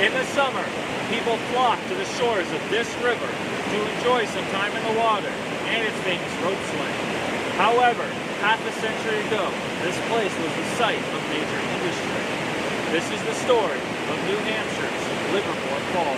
In the summer, people flock to the shores of this river to enjoy some time in the water and its famous rope swing. However, half a century ago, this place was the site of major industry. This is the story of New Hampshire's Livermore Falls.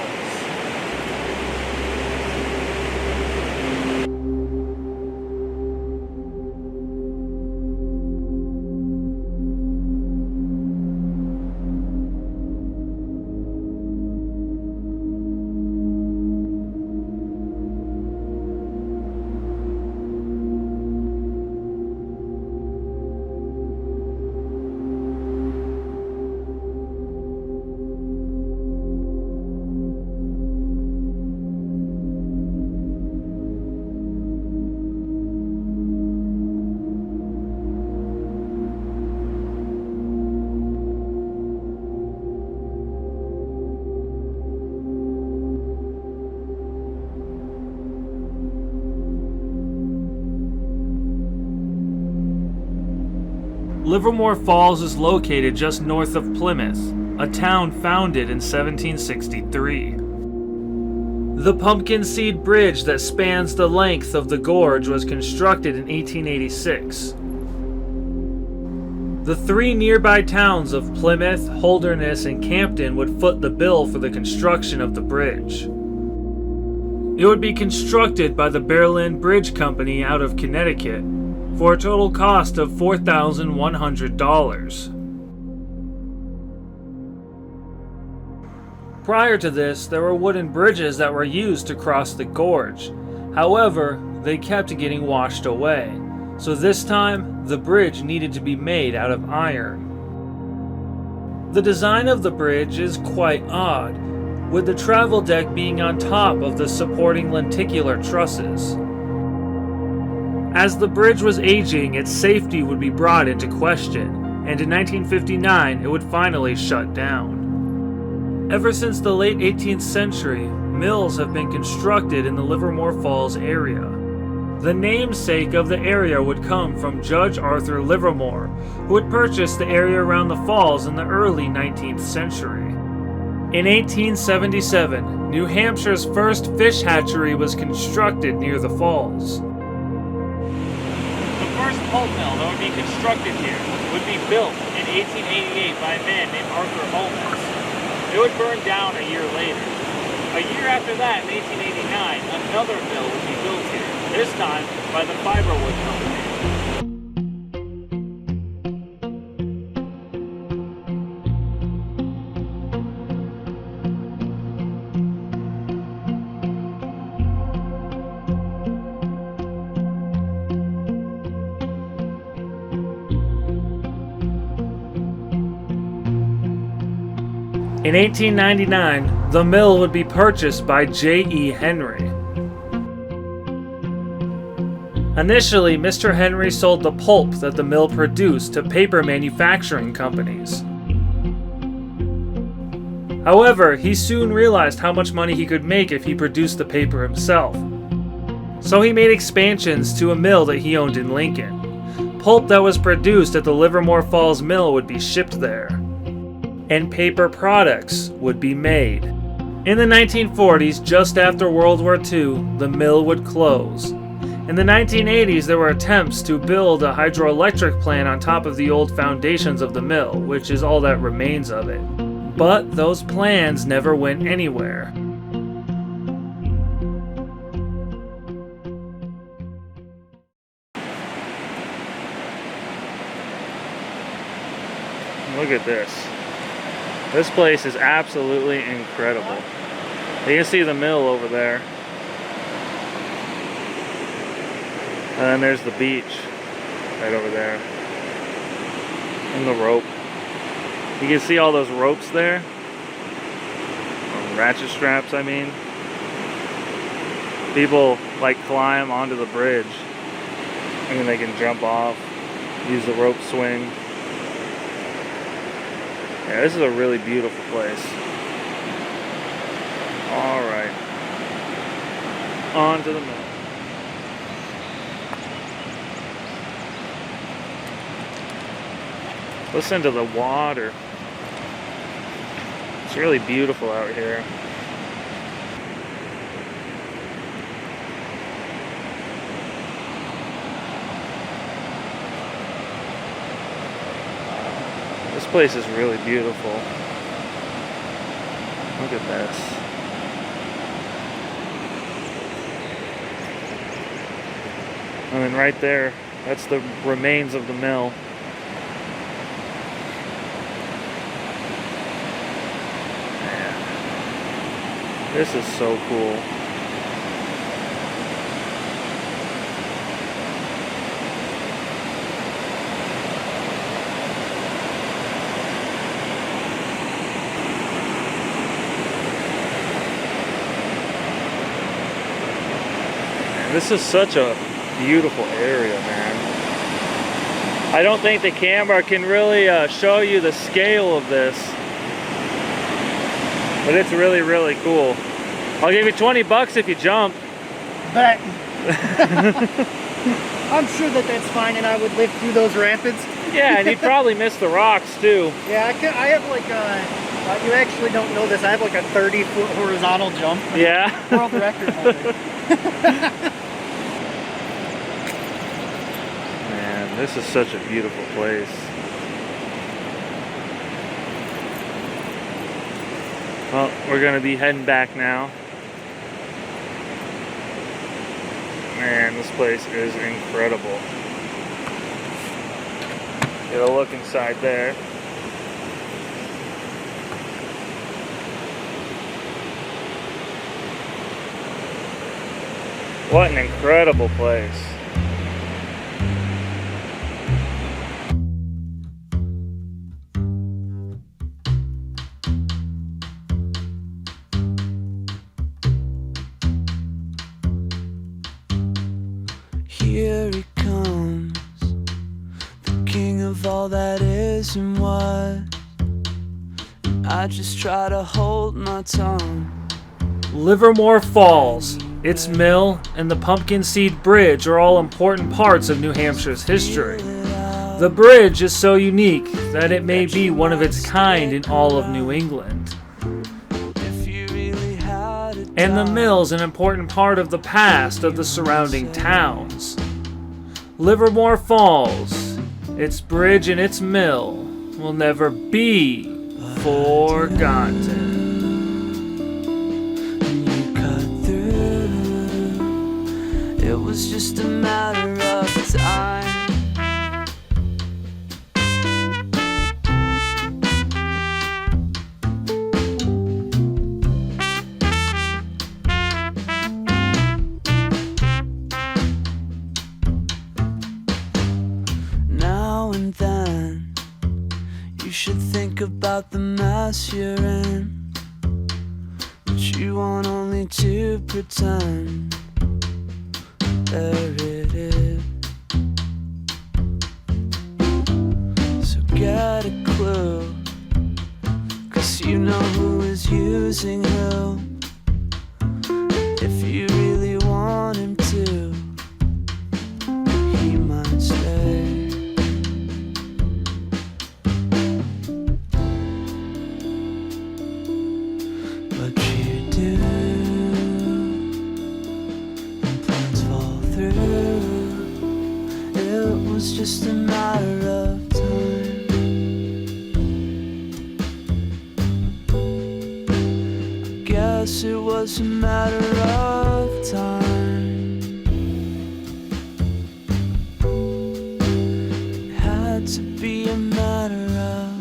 Livermore Falls is located just north of Plymouth, a town founded in 1763. The pumpkin seed bridge that spans the length of the gorge was constructed in 1886. The three nearby towns of Plymouth, Holderness, and Campden would foot the bill for the construction of the bridge. It would be constructed by the Berlin Bridge Company out of Connecticut for a total cost of $4,100. Prior to this, there were wooden bridges that were used to cross the gorge. However, they kept getting washed away, so this time, the bridge needed to be made out of iron. The design of the bridge is quite odd, with the travel deck being on top of the supporting lenticular trusses. As the bridge was aging, its safety would be brought into question, and in 1959 it would finally shut down. Ever since the late 18th century, mills have been constructed in the Livermore Falls area. The namesake of the area would come from Judge Arthur Livermore, who had purchased the area around the falls in the early 19th century. In 1877, New Hampshire's first fish hatchery was constructed near the falls. The first pulp mill that would be constructed here would be built in 1888 by a man named Arthur Holmes. It would burn down a year later. A year after that, in 1889, another mill would be built here, this time by the Fiberwood Company. In 1899, the mill would be purchased by J.E. Henry. Initially, Mr. Henry sold the pulp that the mill produced to paper manufacturing companies. However, he soon realized how much money he could make if he produced the paper himself. So he made expansions to a mill that he owned in Lincoln. Pulp that was produced at the Livermore Falls Mill would be shipped there, and paper products would be made. In the 1940s, just after World War II, the mill would close. In the 1980s, there were attempts to build a hydroelectric plant on top of the old foundations of the mill, which is all that remains of it. But those plans never went anywhere. Look at this. This place is absolutely incredible. You can see the mill over there. And then there's the beach right over there. And the rope. You can see all those ropes there. Or ratchet straps, I mean. People like climb onto the bridge. And then they can jump off, use the rope swing. Yeah, this is a really beautiful place. Alright. On to the mill. Listen to the water. It's really beautiful out here. This place is really beautiful. Look at this. And then right there, that's the remains of the mill. Man, this is so cool. This is such a beautiful area, man. I don't think the camera can really show you the scale of this, but it's really, really cool. I'll give you 20 bucks if you jump. Bet. I'm sure that that's fine, and I would live through those rapids. Yeah, and you'd probably miss the rocks too. Yeah, I have like a, you actually don't know this, I have like a 30-foot horizontal jump. Yeah. World record holder. Man, this is such a beautiful place. Well, we're gonna be heading back now. Man, this place is incredible. Get a look inside there. What an incredible place. Here he comes, the king of all that is and was. And I just try to hold my tongue. Livermore Falls, its mill, and the Pumpkin Seed Bridge are all important parts of New Hampshire's history. The bridge is so unique that it may be one of its kind in all of New England. And the mill's an important part of the past of the surrounding towns. Livermore Falls, its bridge and its mill, will never be forgotten. It was just a matter of time. Now and then, you should think about the mess you're in, but you want only to pretend. There it is. So get a clue, 'cause you know who is using who. If you really want him to, he might stay. But you do. It was just a matter of time. Guess it was a matter of time. It had to be a matter of.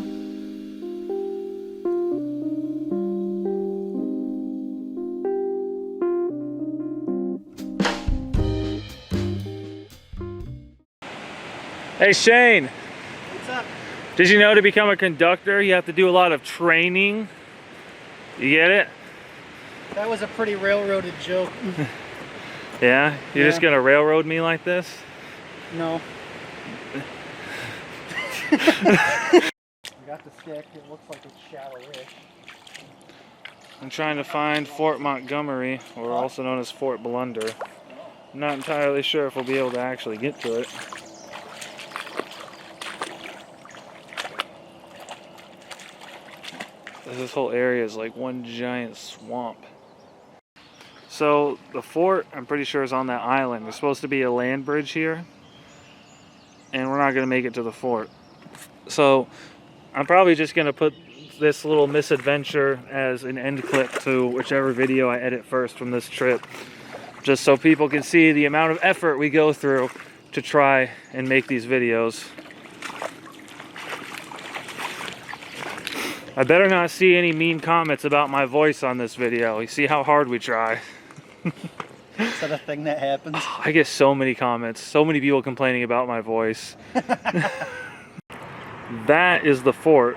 Hey Shane, What's up? did you know to become a conductor you have to do a lot of training? You get it? That was a pretty railroaded joke. Yeah? You're just gonna railroad me like this? No. I got the stick. It looks like it's shallow-ish. I'm trying to find Fort Montgomery, or also known as Fort Blunder. I'm not entirely sure if we'll be able to actually get to it. This whole area is like one giant swamp. So the fort, I'm pretty sure, is on that island. There's supposed to be a land bridge here, and we're not going to make it to the fort. So I'm probably just going to put this little misadventure as an end clip to whichever video I edit first from this trip, just so people can see the amount of effort we go through to try and make these videos. I better not see any mean comments about my voice on this video. You see how hard we try. Is that a thing that happens? I get so many comments, so many people complaining about my voice. That is the fort.